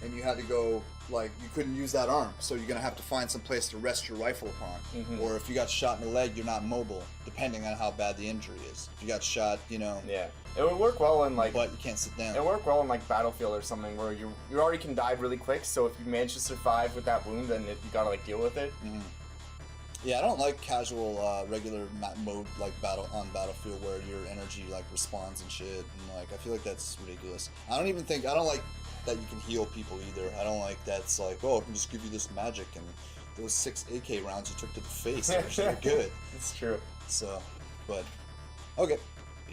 S9: and you had to go. Like, you couldn't use that arm, so you're going to have to find some place to rest your rifle upon. Or if you got shot in the leg, you're not mobile, depending on how bad the injury is. If you got shot,
S10: Yeah. It would work well in, like...
S9: But you can't sit down.
S10: It would work well in, like, Battlefield or something, where you already can die really quick, so if you manage to survive with that wound, then you gotta, like, deal with it.
S9: Yeah, I don't like casual, regular mode, like, on Battlefield, where your energy, like, responds and shit, and, like, I feel like that's ridiculous. I don't like... that you can heal people either. I don't like that's like, oh, I can just give you this magic and those 6 AK rounds you took to the face, they're good.
S10: It's true.
S9: So, but, okay.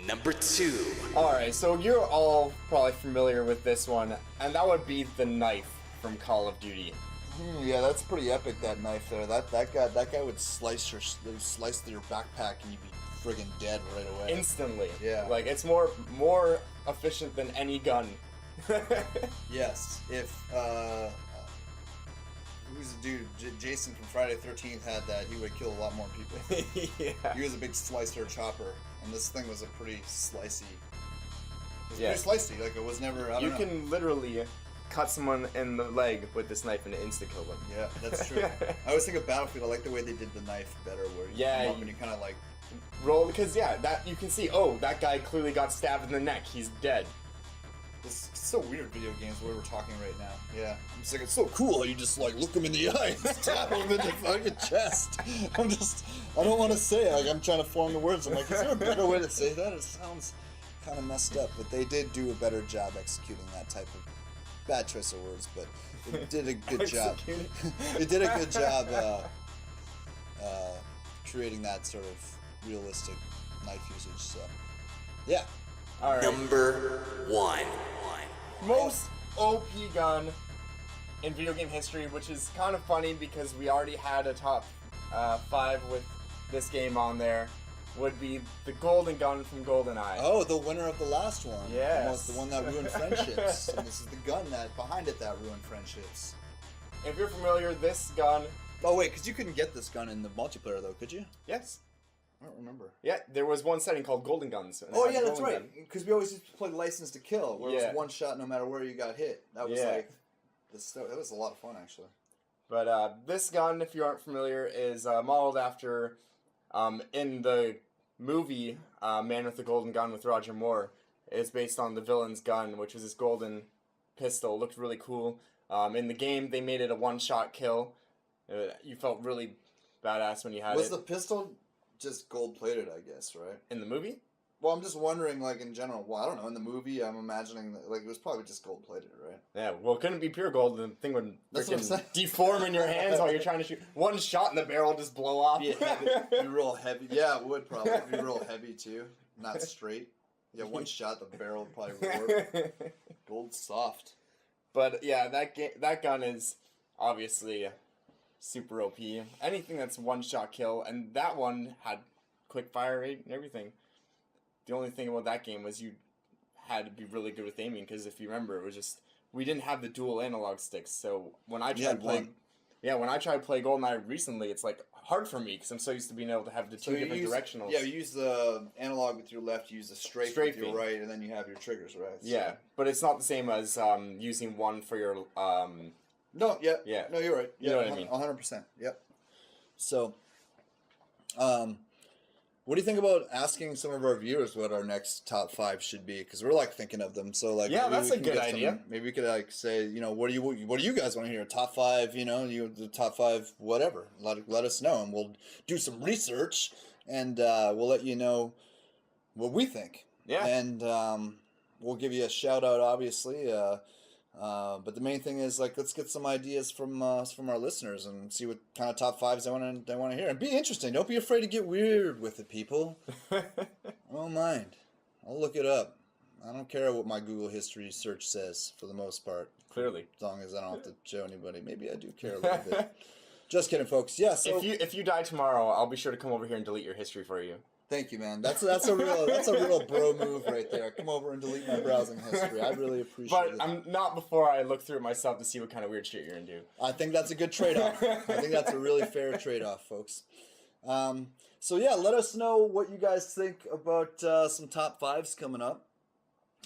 S11: Number 2.
S10: Alright, so you're all probably familiar with this one, and that would be the knife from Call of Duty.
S9: Yeah, that's pretty epic, that knife there. That guy would slice through your backpack and you'd be friggin' dead right away.
S10: Instantly.
S9: Yeah.
S10: Like, it's more efficient than any gun.
S9: Yes, if who's the dude? Jason from Friday the 13th had that, he would kill a lot more people.
S10: Yeah.
S9: He was a big slicer chopper, and this thing was a pretty slicey.
S10: Pretty
S9: slicey. Like it was never. I don't know.
S10: Can literally cut someone in the leg with this knife and insta kill them.
S9: Yeah, that's true. I always think of Battlefield. I like the way they did the knife better, where you come up and you kind of like
S10: roll because that you can see. Oh, that guy clearly got stabbed in the neck. He's dead.
S9: It's so weird, video games, the way we're talking right now. Yeah. I'm just like, it's so cool how you just, like, look him in the eye and stab him in the fucking chest. I don't want to say it. Like, I'm trying to form the words. I'm like, is there a better way to say that? It sounds kind of messed up. But they did do a better job executing that type of bad choice of words, but it did a good job. It did a good job creating that sort of realistic knife usage, so, yeah.
S10: All right.
S11: Number 1.
S10: Most OP gun in video game history, which is kind of funny because we already had a top 5 with this game on there, would be the golden gun from GoldenEye.
S9: Oh, the winner of the last one.
S10: Yes.
S9: The one that ruined friendships. And this is the gun behind it that ruined friendships.
S10: If you're familiar, this gun...
S9: Oh, wait, because you couldn't get this gun in the multiplayer, though, could you?
S10: Yes.
S9: I don't remember.
S10: Yeah, there was one setting called Golden Guns.
S9: Oh, yeah, that's right. Because we always used to play License to Kill, where it was one shot no matter where you got hit. That was like... That was a lot of fun, actually.
S10: But this gun, if you aren't familiar, is modeled after... in the movie Man with the Golden Gun with Roger Moore, it's based on the villain's gun, which was this golden pistol. It looked really cool. In the game, they made it a one-shot kill. You felt really badass when you had it.
S9: Was the pistol just gold-plated, I guess, right?
S10: In the movie?
S9: Well, I'm just wondering, like, in general. Well, I don't know. In the movie, I'm imagining that, like, it was probably just gold-plated, right?
S10: Yeah, well, it couldn't be pure gold. The thing would freaking deform in your hands while you're trying to shoot. One shot in the barrel just blow off.
S9: Be real heavy. Yeah, it would probably be real heavy, too. Not straight. Yeah, one shot, the barrel would probably warp. Gold soft.
S10: But, yeah, that gun is obviously super OP. Anything that's one-shot kill, and that one had quick fire rate and everything. The only thing about that game was you had to be really good with aiming, because if you remember, it was just we didn't have the dual analog sticks. So when I tried when I tried to play GoldenEye recently, it's like hard for me because I'm so used to being able to have the two different directionals.
S9: Yeah, you use the analog with your left, you use the strafe with your right, and then you have your triggers, right? So. Yeah,
S10: but it's not the same as using one for your.
S9: No, you're right.
S10: You know what I mean?
S9: 100%. Yep. So, what do you think about asking some of our viewers what our next top 5 should be? Because we're like thinking of them. So like,
S10: yeah, that's a good idea.
S9: Maybe we could like say, you know, what do you guys want to hear? Top 5, you know, the top 5, whatever. Let us know, and we'll do some research, and we'll let you know what we think.
S10: Yeah.
S9: And we'll give you a shout out, obviously. But the main thing is, like, let's get some ideas from our listeners and see what kind of top 5s they want to hear. And be interesting. Don't be afraid to get weird with it, people. I don't mind. I'll look it up. I don't care what my Google history search says for the most part.
S10: Clearly.
S9: As long as I don't have to show anybody. Maybe I do care a little bit. Just kidding, folks. Yeah. So
S10: if you die tomorrow, I'll be sure to come over here and delete your history for you.
S9: Thank you, man. That's a real bro move right there. Come over and delete my browsing history. I really appreciate it.
S10: But I'm not before I look through it myself to see what kind of weird shit you're into.
S9: I think that's a good trade-off. I think that's a really fair trade-off, folks. So yeah, let us know what you guys think about some top 5s coming up.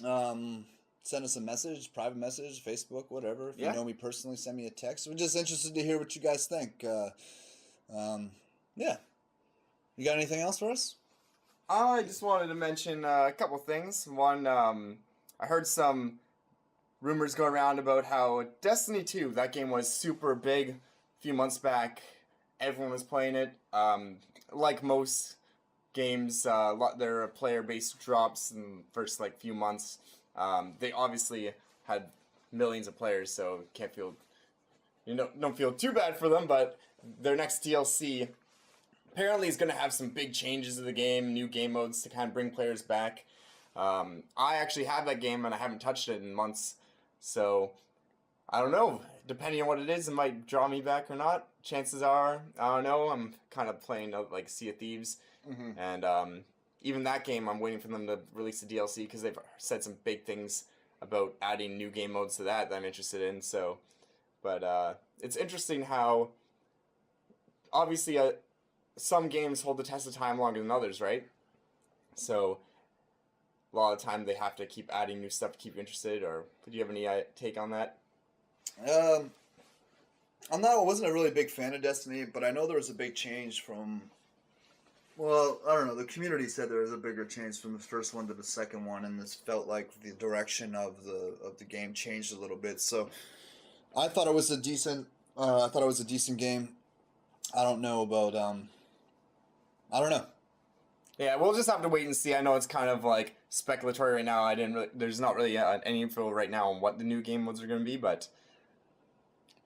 S9: Send us a message, private message, Facebook, whatever. If you know me personally, send me a text. We're just interested to hear what you guys think. Yeah. You got anything else for us?
S10: I just wanted to mention a couple things. One, I heard some rumors go around about how Destiny 2, that game was super big a few months back. Everyone was playing it. Like most games, their player base drops in the first few months. They obviously had millions of players, so don't feel too bad for them. But their next DLC apparently is going to have some big changes to the game, new game modes to kind of bring players back. I actually have that game and I haven't touched it in months, so I don't know. Depending on what it is, it might draw me back or not. Chances are, I don't know. I'm kind of playing like Sea of Thieves, and even that game, I'm waiting for them to release the DLC because they've said some big things about adding new game modes to that I'm interested in. So, but it's interesting how obviously some games hold the test of time longer than others, right? So a lot of the time they have to keep adding new stuff to keep you interested. Or do you have any take on that?
S9: I wasn't a really big fan of Destiny, but I know there was a big change from. Well, I don't know. The community said there was a bigger change from the first one to the second one, and this felt like the direction of the game changed a little bit. So I thought it was a decent. Game. I don't know about. I don't know.
S10: Yeah, we'll just have to wait and see. I know it's kind of like speculatory right now. There's not really any info right now on what the new game modes are going to be, but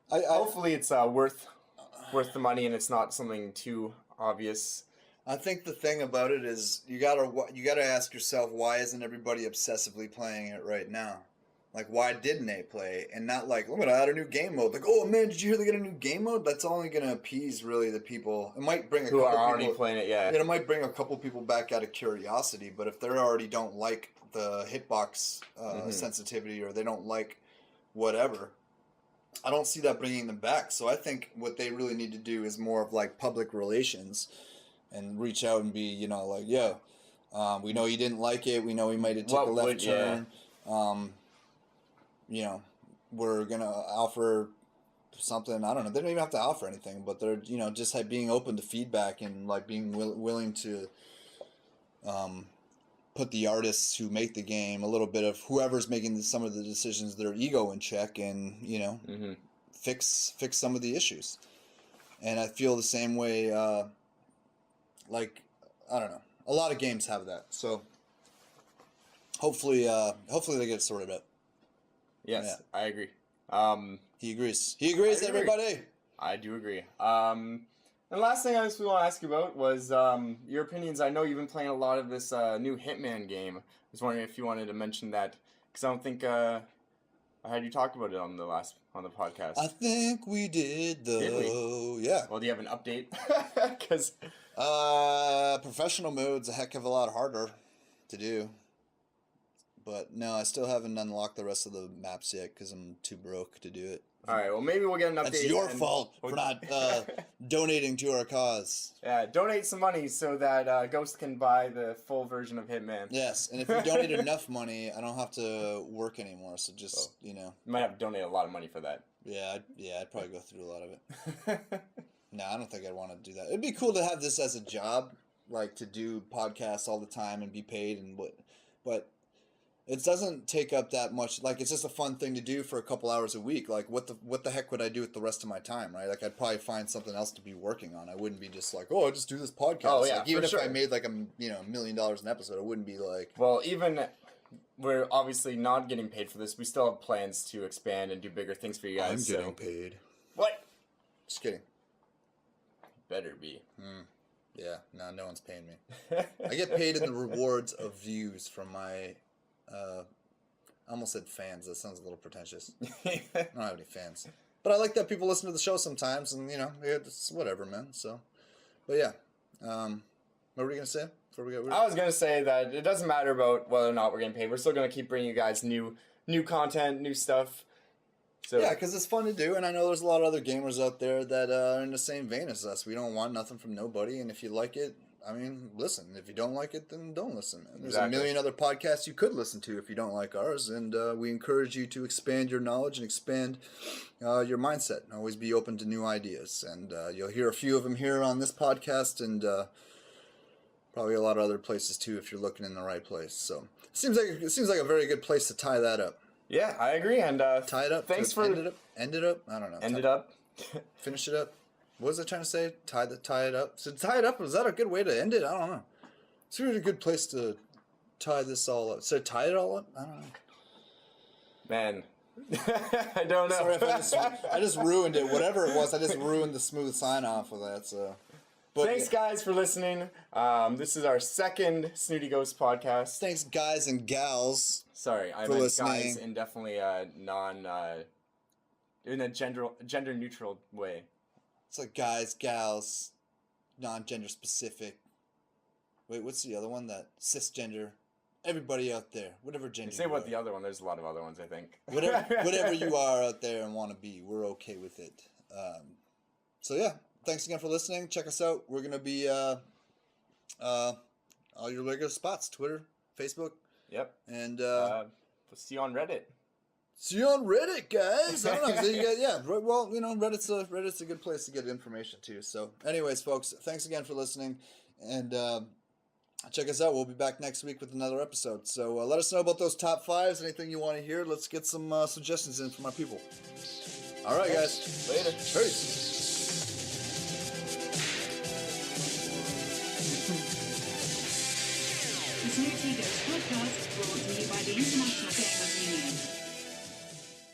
S10: hopefully it's worth the money and it's not something too obvious.
S9: I think the thing about it is you gotta ask yourself, why isn't everybody obsessively playing it right now? Like, why didn't they play? And not like, I'm going to add a new game mode. Like, oh, man, did you hear they got a new game mode? That's only going to appease, really, the people. It might bring a couple people... Who are already
S10: playing it, yeah.
S9: It might bring a couple people back out of curiosity, but if they already don't like the hitbox sensitivity or they don't like whatever, I don't see that bringing them back. So I think what they really need to do is more of, like, public relations and reach out and be, like, yo, we know you didn't like it. We know we might have took a left turn. We're going to offer something. I don't know. They don't even have to offer anything, but they're, just being open to feedback and like being willing to put the artists who make the game, a little bit of whoever's making some of the decisions, their ego in check and, fix some of the issues. And I feel the same way, I don't know. A lot of games have that. So hopefully they get it sorted out.
S10: Yes, yeah. I agree.
S9: He agrees. He agrees, everybody.
S10: I do agree. And the last thing I just want to ask you about was your opinions. I know you've been playing a lot of this new Hitman game. I was wondering if you wanted to mention that, because I don't think I heard you talk about it on the podcast.
S9: I think we did, though.
S10: Did we?
S9: Yeah.
S10: Well, do you have an update? Because
S9: professional mode's a heck of a lot harder to do. But no, I still haven't unlocked the rest of the maps yet because I'm too broke to do it.
S10: All right, well, maybe we'll get an update.
S9: That's your fault for not donating to our cause.
S10: Yeah, donate some money so that Ghost can buy the full version of Hitman.
S9: Yes, and if you donate enough money, I don't have to work anymore. So just,
S10: You might have to donate a lot of money for that.
S9: Yeah, I'd probably go through a lot of it. No, I don't think I'd want to do that. It'd be cool to have this as a job, like to do podcasts all the time and be paid but it doesn't take up that much. Like, it's just a fun thing to do for a couple hours a week. Like, what the heck would I do with the rest of my time, right? Like, I'd probably find something else to be working on. I wouldn't be just like, I just do this podcast.
S10: Oh, yeah,
S9: like, even if
S10: sure.
S9: I made like $1 million an episode, I wouldn't be like.
S10: Well, even we're obviously not getting paid for this. We still have plans to expand and do bigger things for you guys.
S9: I'm getting paid.
S10: What?
S9: Just kidding.
S10: Better be.
S9: Yeah, no one's paying me. I get paid in the rewards of views from my. I almost said fans. That sounds a little pretentious. I don't have any fans, but I like that people listen to the show sometimes, and it's whatever, man. So, but yeah, what were you gonna say before we get weird?
S10: I was gonna say that it doesn't matter about whether or not we're getting paid. We're still gonna keep bringing you guys new content, new stuff. So
S9: yeah, because it's fun to do, and I know there's a lot of other gamers out there that are in the same vein as us. We don't want nothing from nobody, and if you like it, I mean, listen. If you don't like it, then don't listen. Man. There's a million other podcasts you could listen to if you don't like ours, and we encourage you to expand your knowledge and expand your mindset. And always be open to new ideas, and you'll hear a few of them here on this podcast, and probably a lot of other places too if you're looking in the right place. So it seems like a very good place to tie that up.
S10: Yeah, I agree. And
S9: tie it up.
S10: Thanks for
S9: end it up. I don't know.
S10: End it up.
S9: Finish it up. What was I trying to say? Tie it up. So tie it up. Was that a good way to end it? I don't know. It's really a good place to tie this all up. So tie it all up. I don't know.
S10: Man, I don't know.
S9: Sorry if I just ruined it. Whatever it was, I just ruined the smooth sign off of that. So. But
S10: thanks, guys, for listening. This is our second Snooty Ghost podcast.
S9: Thanks, guys and gals.
S10: Sorry, I meant guys in definitely in a gender neutral way.
S9: It's like guys, gals, non-gender specific. Wait, what's the other one? That cisgender. Everybody out there, whatever gender.
S10: You say what the other one? There's a lot of other ones, I think.
S9: Whatever you are out there and want to be, we're okay with it. So yeah, thanks again for listening. Check us out. We're gonna be all your regular spots: Twitter, Facebook.
S10: Yep.
S9: And
S10: we'll see you on Reddit.
S9: See you on Reddit, guys. I don't know. So yeah. Well, Reddit's a good place to get information too. So, anyways, folks, thanks again for listening, and check us out. We'll be back next week with another episode. So let us know about those top fives. Anything you want to hear? Let's get some suggestions in from our people. All right, guys.
S10: Later.
S9: Peace.
S12: The Snooty Ghost podcast brought to you by the International Gamers Union.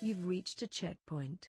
S1: You've reached a checkpoint.